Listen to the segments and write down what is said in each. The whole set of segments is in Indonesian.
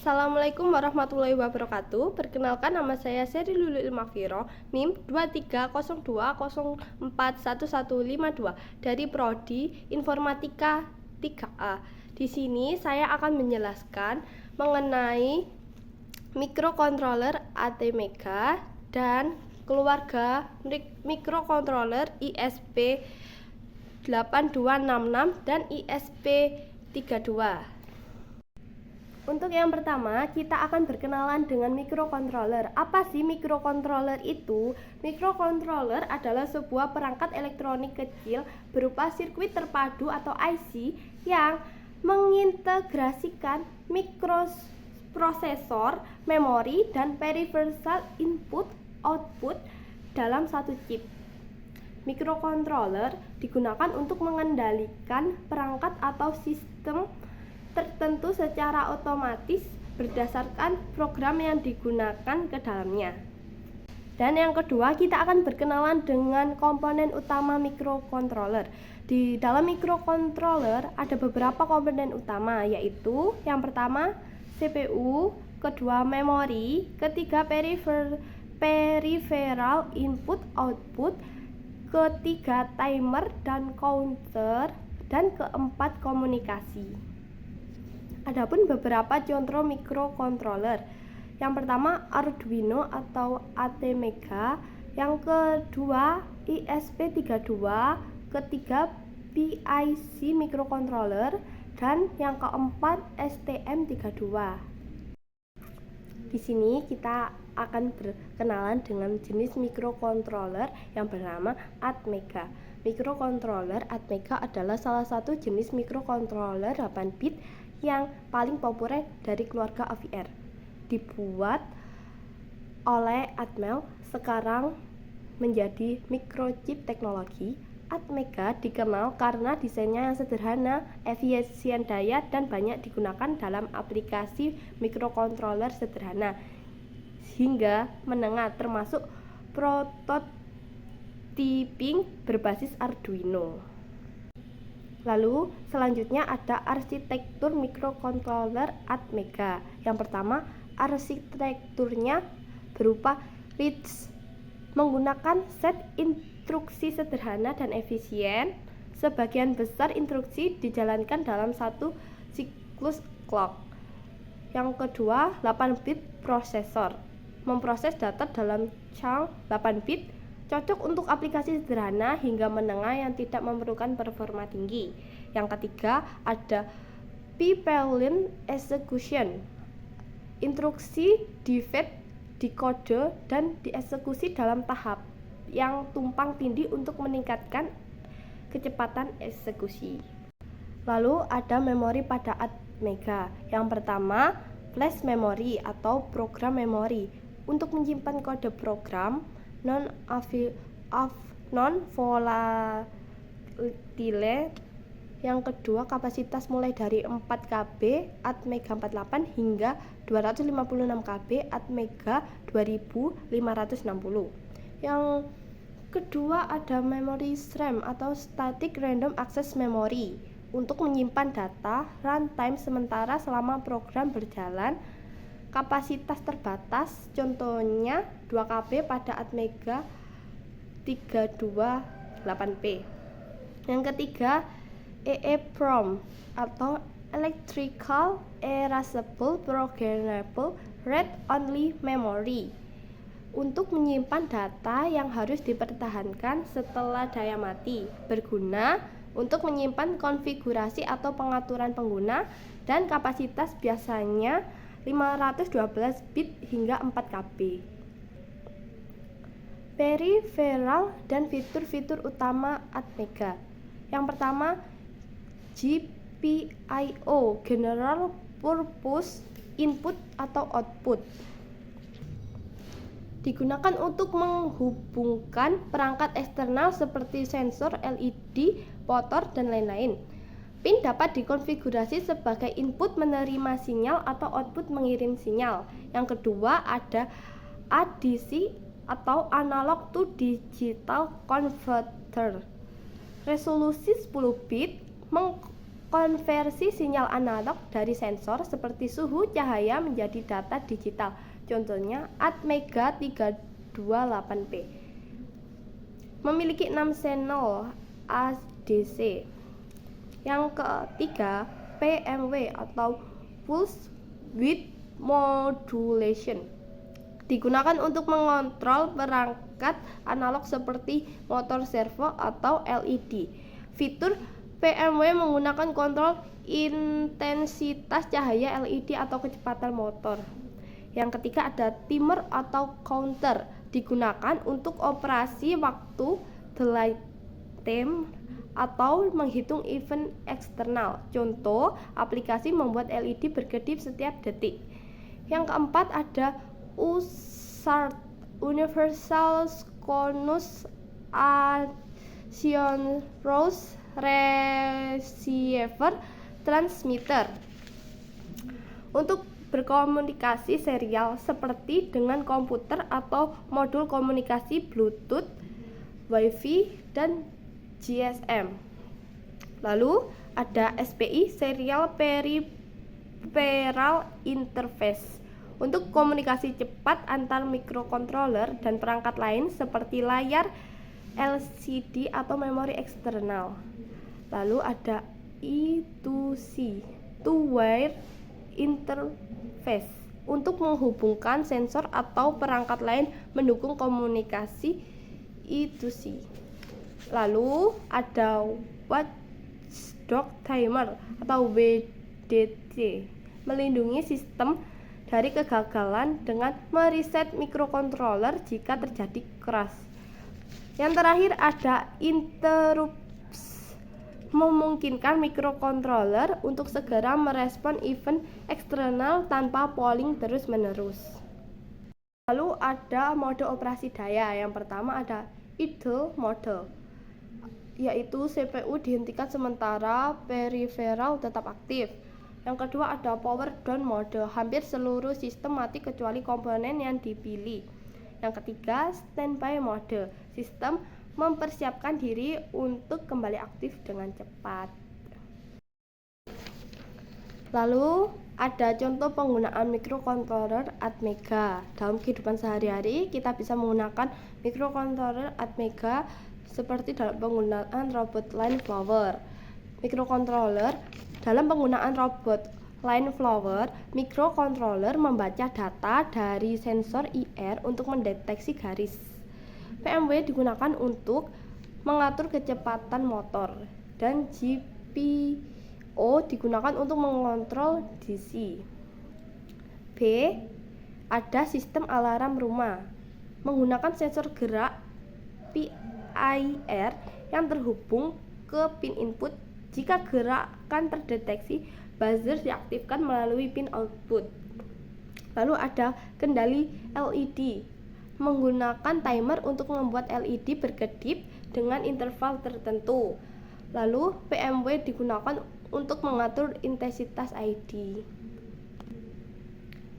Assalamualaikum warahmatullahi wabarakatuh. Perkenalkan, nama saya Seri Lulu Ilmafiro, NIM 2302041152 dari Prodi Informatika 3A. Di sini saya akan menjelaskan mengenai mikrokontroler ATmega dan keluarga mikrokontroler ISP8266 dan ISP32. Untuk yang pertama, kita akan berkenalan dengan mikrokontroler. Apa sih mikrokontroler itu? Mikrokontroler adalah sebuah perangkat elektronik kecil berupa sirkuit terpadu atau IC yang mengintegrasikan mikroprosesor, memori, dan peripheral input/output dalam satu chip. Mikrokontroler digunakan untuk mengendalikan perangkat atau sistem tertentu secara otomatis berdasarkan program yang digunakan ke dalamnya. Dan yang kedua, kita akan berkenalan dengan komponen utama mikrokontroler. Di dalam mikrokontroler ada beberapa komponen utama, yaitu yang pertama CPU, kedua memori, ketiga peripheral input output, ketiga timer dan counter, dan keempat komunikasi. Adapun beberapa contoh mikrokontroler. Yang pertama Arduino atau ATmega, yang kedua ISP32, ketiga PIC mikrokontroler, dan yang keempat STM32. Di sini kita akan berkenalan dengan jenis mikrokontroler yang bernama ATmega. Mikrokontroler ATmega adalah salah satu jenis mikrokontroler 8 bit yang paling populer dari keluarga AVR. Dibuat oleh Atmel, sekarang menjadi microchip teknologi. ATmega dikenal karena desainnya yang sederhana, efisien daya, dan banyak digunakan dalam aplikasi mikrokontroler sederhana hingga menengah, termasuk prototyping berbasis Arduino. Lalu selanjutnya ada arsitektur mikrokontroler ATmega. Yang pertama, arsitekturnya berupa RISC, menggunakan set instruksi sederhana dan efisien. Sebagian besar instruksi dijalankan dalam satu siklus clock. Yang kedua, 8 bit prosesor, memproses data dalam chunk 8 bit, cocok untuk aplikasi sederhana hingga menengah yang tidak memerlukan performa tinggi. Yang ketiga ada P-Line Execution. Instruksi di-fed, dikode, dan dieksekusi dalam tahap yang tumpang tindih untuk meningkatkan kecepatan eksekusi. Lalu ada memori pada ATmega. Yang pertama, flash memory atau program memori untuk menyimpan kode program non-volatile. Yang kedua, kapasitas mulai dari 4 KB ATmega 48 hingga 256 KB ATmega 2560. Yang kedua ada memory RAM atau static random access memory untuk menyimpan data runtime sementara selama program berjalan. Kapasitas terbatas, contohnya 2 KB pada ATmega 328P. Yang ketiga, EEPROM atau Electrical Erasable Programmable Read Only Memory untuk menyimpan data yang harus dipertahankan setelah daya mati, berguna untuk menyimpan konfigurasi atau pengaturan pengguna, dan kapasitas biasanya 512 bit hingga 4 KB. Peripheral dan fitur-fitur utama ATmega. Yang pertama, GPIO, General Purpose Input atau Output. Digunakan untuk menghubungkan perangkat eksternal seperti sensor, LED, motor, dan lain-lain. Pin dapat dikonfigurasi sebagai input menerima sinyal atau output mengirim sinyal. Yang kedua ada ADC atau analog to digital converter. Resolusi 10 bit konversi sinyal analog dari sensor seperti suhu cahaya menjadi data digital. Contohnya Atmega 328P. Memiliki 6 channel ADC. Yang ketiga, PMW atau Pulse Width Modulation. Digunakan untuk mengontrol perangkat analog seperti motor servo atau LED. Fitur PMW menggunakan kontrol intensitas cahaya LED atau kecepatan motor. Yang ketiga ada timer atau counter, digunakan untuk operasi waktu delay time atau menghitung event eksternal. Contoh, aplikasi membuat LED berkedip setiap detik. Yang keempat ada USART, Universal Synchronous Asynchronous Receiver Transmitter, untuk berkomunikasi serial seperti dengan komputer atau modul komunikasi Bluetooth, Wi-Fi, dan GSM. Lalu ada SPI, Serial Peripheral Interface, untuk komunikasi cepat antar mikrokontroler dan perangkat lain seperti layar LCD atau memori eksternal. Lalu ada I2C, Two-Wire Interface, untuk menghubungkan sensor atau perangkat lain mendukung komunikasi I2C. Lalu ada Watchdog Timer atau WDT, melindungi sistem dari kegagalan dengan mereset mikrokontroler jika terjadi crash. Yang terakhir ada Interrupts, memungkinkan mikrokontroler untuk segera merespon event eksternal tanpa polling terus-menerus. Lalu ada mode operasi daya. Yang pertama ada idle mode, yaitu CPU dihentikan sementara peripheral tetap aktif. Yang kedua ada power down mode, hampir seluruh sistem mati kecuali komponen yang dipilih. Yang ketiga standby mode, sistem mempersiapkan diri untuk kembali aktif dengan cepat. Lalu ada contoh penggunaan mikrokontroler Atmega. Dalam kehidupan sehari-hari kita bisa menggunakan mikrokontroler Atmega seperti dalam penggunaan robot line flower. Mikrokontroler dalam penggunaan robot line flower, mikrokontroler membaca data dari sensor IR untuk mendeteksi garis. PMW digunakan untuk mengatur kecepatan motor, dan GPO digunakan untuk mengontrol DC. B. Ada sistem alarm rumah, menggunakan sensor gerak PIR yang terhubung ke pin input. Jika gerakan terdeteksi, buzzer diaktifkan melalui pin output. Lalu ada kendali LED, menggunakan timer untuk membuat LED berkedip dengan interval tertentu. Lalu PMW digunakan untuk mengatur intensitas ID.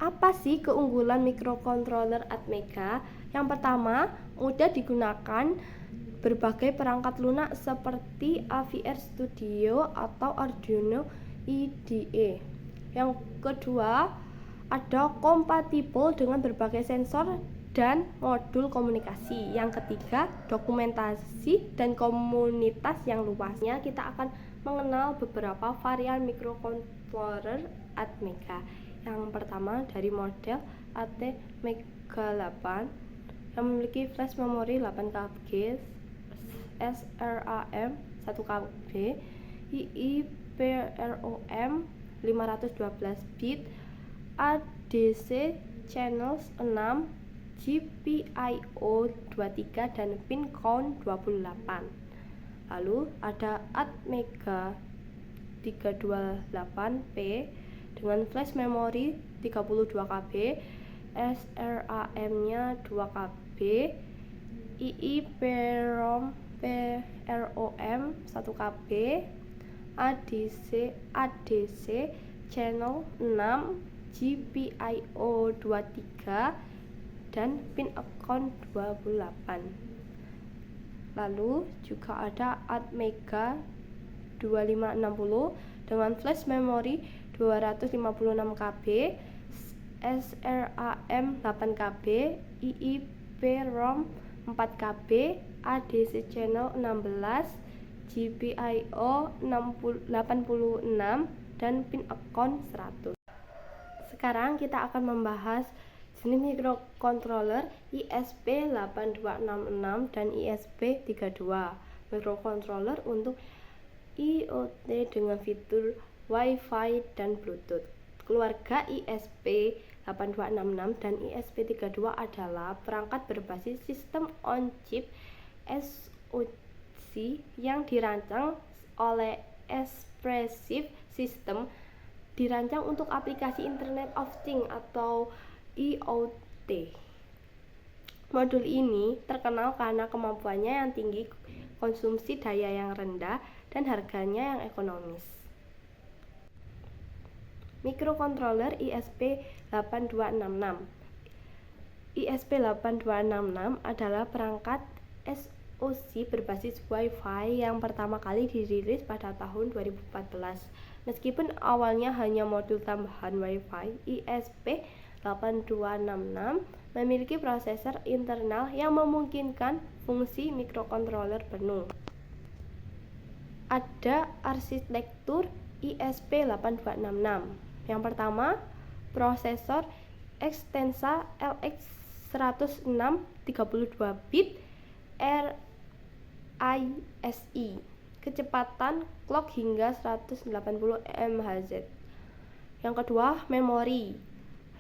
Apa sih keunggulan mikrokontroler Atmega? Yang pertama, mudah digunakan berbagai perangkat lunak seperti AVR Studio atau Arduino IDE. Yang kedua, ada kompatibel dengan berbagai sensor dan modul komunikasi. Yang ketiga, dokumentasi dan komunitas yang luasnya. Kita akan mengenal beberapa varian mikrokontroler Atmega. Yang pertama dari model Atmega 8 yang memiliki flash memori 8KB, SRAM 1KB, EEPROM 512 bit, ADC channels 6, GPIO 23 dan pin count 28. Lalu ada Atmega 328P dengan flash memori 32KB, SRAM-nya 2KB, EEPROM 1KB, ADC channel 6, GPIO 23 dan pin account 28. Lalu juga ada Atmega 2560 dengan flash memory 256 KB, SRAM 8 KB, EEPROM 4 KB, ADC channel 16, GPIO 86, dan pin account 100. Sekarang kita akan membahas jenis microcontroller ISP8266 dan ISP32. Microcontroller untuk IoT dengan fitur Wi-Fi dan Bluetooth. Keluarga ISP8266 dan ISP32 adalah perangkat berbasis sistem on chip SoC yang dirancang oleh Espressif System, dirancang untuk aplikasi Internet of Things atau IoT. Modul ini terkenal karena kemampuannya yang tinggi, konsumsi daya yang rendah, dan harganya yang ekonomis. Microcontroller ISP8266. ISP8266 adalah perangkat SoC berbasis Wi-Fi yang pertama kali dirilis pada tahun 2014. Meskipun awalnya hanya modul tambahan Wi-Fi, ISP8266 memiliki prosesor internal yang memungkinkan fungsi microcontroller penuh. Ada arsitektur ISP8266. Yang pertama, prosesor Extensa LX106 32 bit RISC, kecepatan clock hingga 180 MHz. Yang kedua, memori.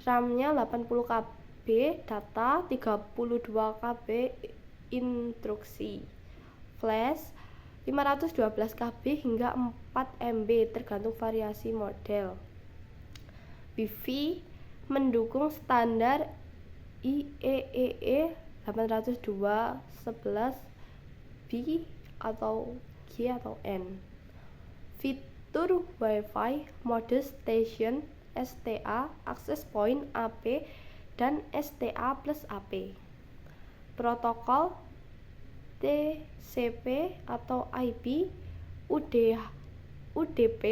RAM-nya 80 KB data, 32 KB instruksi. Flash 512 KB hingga 4 MB tergantung variasi model. Wi-Fi mendukung standar IEEE 802.11b atau G atau N. Fitur Wi-Fi, mode station, STA, access point AP, dan STA+AP. Protokol TCP atau IP, UDP,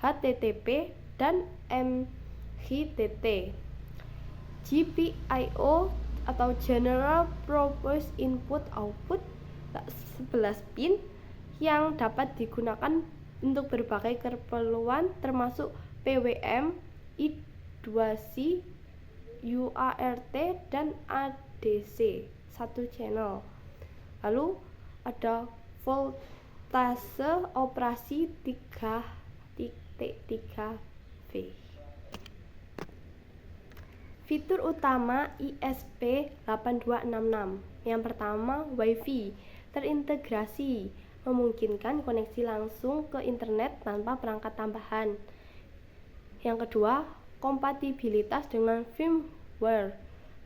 HTTP, dan MQTT. GPIO atau General Purpose Input Output 11 pin yang dapat digunakan untuk berbagai keperluan termasuk PWM, I2C, UART, dan ADC 1 channel. Lalu ada voltase operasi 3.3V. Fitur utama ISP8266. Yang pertama, Wi-Fi terintegrasi, memungkinkan koneksi langsung ke internet tanpa perangkat tambahan. Yang kedua, kompatibilitas dengan firmware,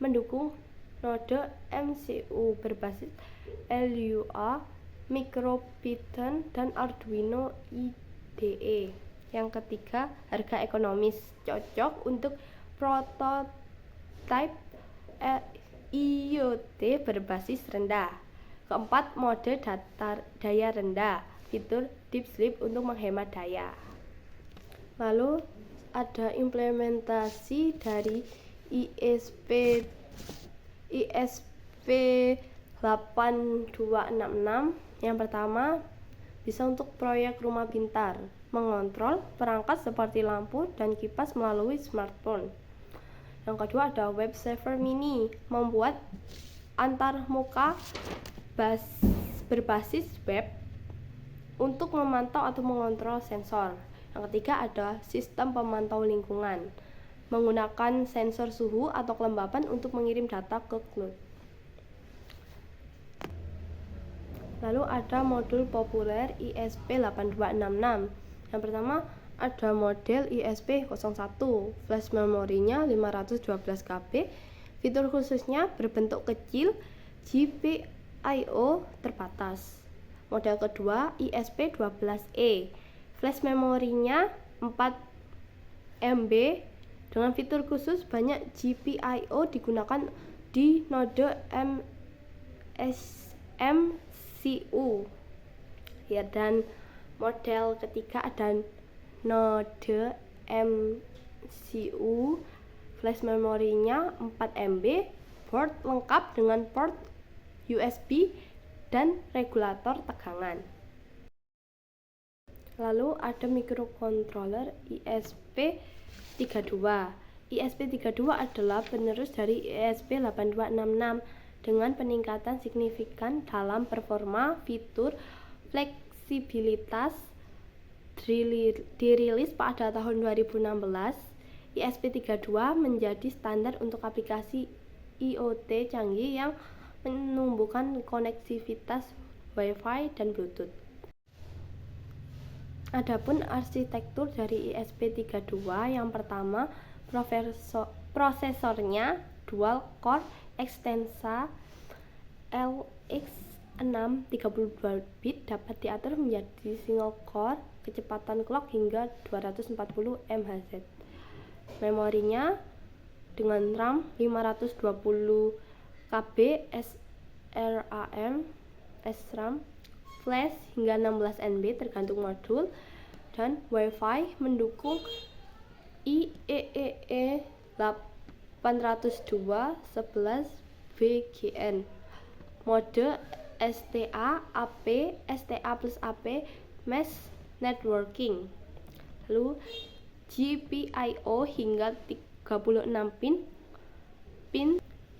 mendukung node MCU berbasis LUA, MicroPython, dan Arduino IDE. Yang ketiga, harga ekonomis, cocok untuk prototipe IoT berbasis rendah. Keempat, mode daya rendah, fitur deep sleep untuk menghemat daya. Lalu ada implementasi dari ISP8266. Yang pertama, bisa untuk proyek rumah pintar, mengontrol perangkat seperti lampu dan kipas melalui smartphone. Yang kedua ada Web Server Mini, membuat antarmuka berbasis web untuk memantau atau mengontrol sensor. Yang ketiga ada sistem pemantau lingkungan, menggunakan sensor suhu atau kelembapan untuk mengirim data ke cloud. Lalu ada modul populer ISP8266. Yang pertama ada model ISP01, flash memorinya 512 KB, fitur khususnya berbentuk kecil, GPIO terbatas. Model kedua ISP12E, flash memorinya 4 MB dengan fitur khusus banyak, GPIO digunakan di node MCU. Ya, dan model ketiga ada node MCU, flash memorinya 4 MB, board lengkap dengan port USB dan regulator tegangan. Lalu ada microcontroller ESP32. ESP32 adalah penerus dari ESP8266 dengan peningkatan signifikan dalam performa, fitur, fleksibilitas. Dirilis pada tahun 2016, ESP32 menjadi standar untuk aplikasi IoT canggih yang menumbuhkan konektivitas Wi-Fi dan Bluetooth. Adapun arsitektur dari ESP32, yang pertama, prosesornya dual core Extensa LX6 32 bit, dapat diatur menjadi single core, kecepatan clock hingga 240 MHz. Memorinya dengan RAM 520 KB SRAM, flash hingga 16 MB tergantung modul, dan Wi-Fi mendukung IEEE 802.11 BGN, mode STA AP, STA plus AP, mesh networking. Lalu GPIO hingga 36 pin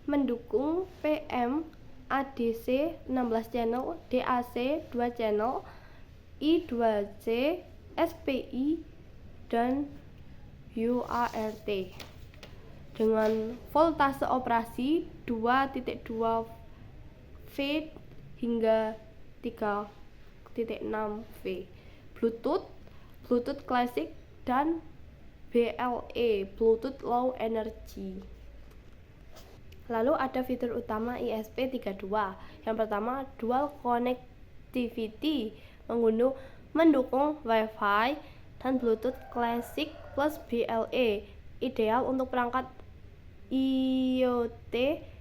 mendukung PM, ADC 16 channel, DAC 2 channel, I2C, SPI, dan UART dengan voltase operasi 2.2 V hingga 3.6 V, Bluetooth Classic, dan BLE, Bluetooth Low Energy. Lalu ada fitur utama ESP32. Yang pertama, dual connectivity, mendukung Wi-Fi dan Bluetooth Classic plus BLE, ideal untuk perangkat IoT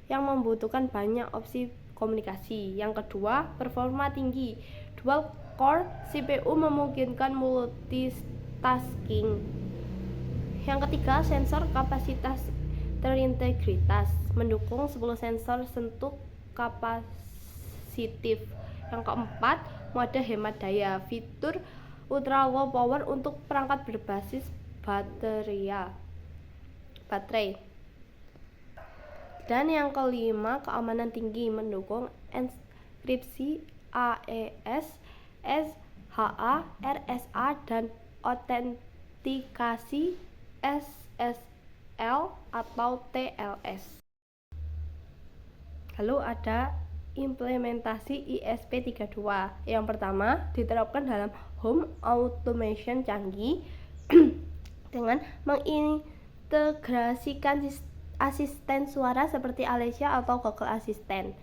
yang membutuhkan banyak opsi komunikasi. Yang kedua, performa tinggi, dual core CPU memungkinkan multitasking. Yang ketiga, sensor kapasitas terintegritas, mendukung 10 sensor sentuh kapasitif. Yang keempat, mode hemat daya, fitur ultra low power untuk perangkat berbasis baterai. Dan yang kelima, keamanan tinggi, mendukung enkripsi AES, SHA, RSA, dan autentikasi SSL atau TLS. Lalu ada implementasi ESP32. Yang pertama, diterapkan dalam home automation canggih dengan mengintegrasikan asisten suara seperti Alexa atau Google Assistant.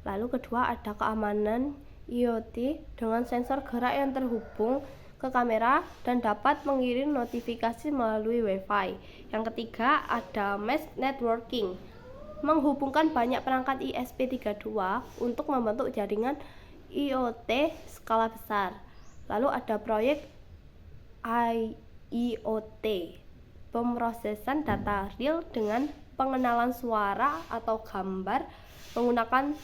Lalu kedua, ada keamanan IoT dengan sensor gerak yang terhubung ke kamera dan dapat mengirim notifikasi melalui Wi-Fi. Yang ketiga, ada mesh networking, menghubungkan banyak perangkat ESP32 untuk membentuk jaringan IoT skala besar. Lalu ada proyek IoT, pemrosesan data real dengan pengenalan suara atau gambar menggunakan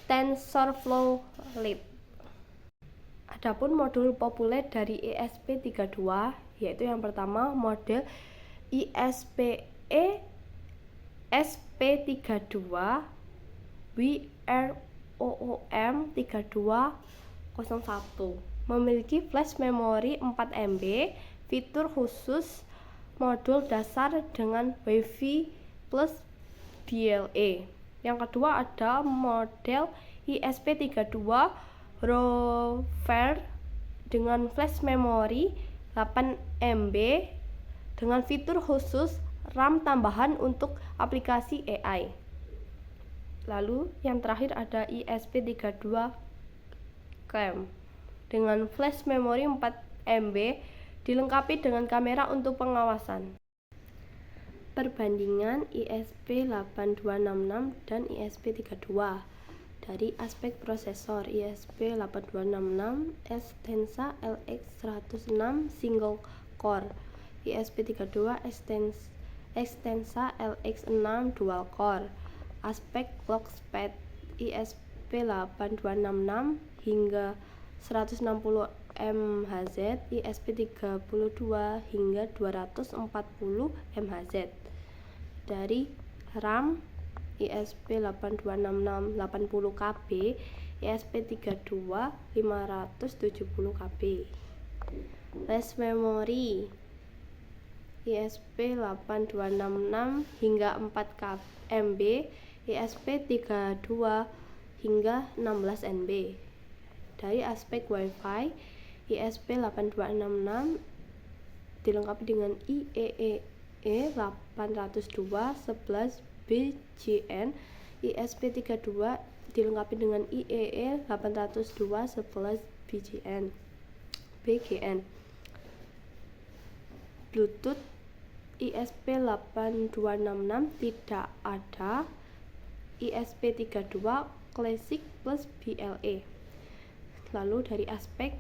TensorFlow Lite. Adapun modul populer dari ESP32 yaitu yang pertama, model ISPE SP32 WROOM 3201, memiliki flash memori 4 MB, fitur khusus modul dasar dengan Wi-Fi plus BLE. Yang kedua, ada model ISP32 Rover dengan flash memori 8 MB dengan fitur khusus RAM tambahan untuk aplikasi AI. Lalu yang terakhir ada ISP32 CAM dengan flash memori 4 MB dilengkapi dengan kamera untuk pengawasan. Perbandingan ISP8266 dan ISP32. Dari aspek prosesor, ISP8266 Extensa LX106 single core, ISP32 Extensa LX6 dual core. Aspek clock speed, ISP8266 hingga 160 MHz, ISP32 hingga 240 MHz. Dari RAM, ISP8266 80 KB, ISP32 570 KB. Flash memory, ISP8266 hingga 4 MB, ISP32 hingga 16 MB. Dari aspek WiFi, ISP8266 dilengkapi dengan IEEE 802.11 BGN, ISP32 dilengkapi dengan IEEE 802.11 BGN. Bluetooth, ISP8266 tidak ada, ISP32 Classic plus BLE. Lalu dari aspek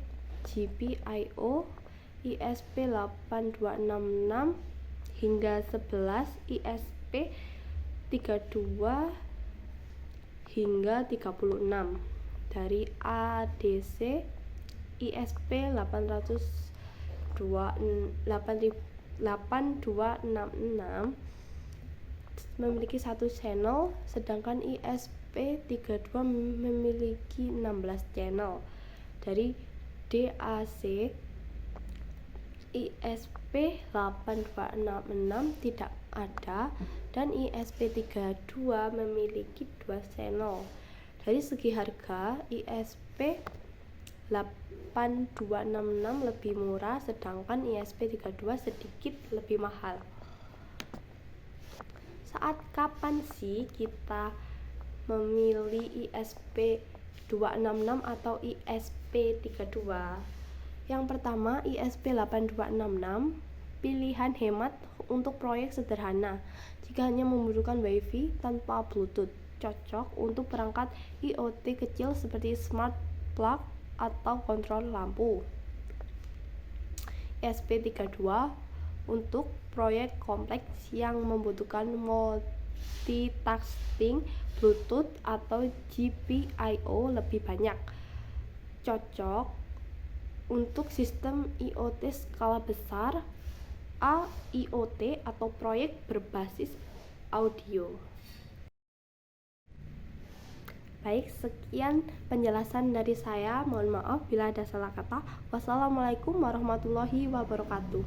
GPIO, ISP8266 hingga 11, ISP32 hingga 36. Dari ADC, ISP8266 memiliki 1 channel, sedangkan ISP32 memiliki 16 channel. Dari DAC, ISP8266 tidak ada dan ISP32 memiliki 2 channel. Dari segi harga, ISP8266 lebih murah, sedangkan ISP32 sedikit lebih mahal. Saat kapan sih kita memilih ISP266 atau ISP32? Yang pertama, ISP8266 pilihan hemat untuk proyek sederhana. Jika hanya membutuhkan WiFi tanpa Bluetooth, cocok untuk perangkat IoT kecil seperti smart plug atau kontrol lampu. ISP32 untuk proyek kompleks yang membutuhkan multitasking, Bluetooth atau GPIO lebih banyak. Cocok untuk sistem IoT skala besar, AIoT atau proyek berbasis audio. Baik, sekian penjelasan dari saya. Mohon maaf bila ada salah kata. Wassalamualaikum warahmatullahi wabarakatuh.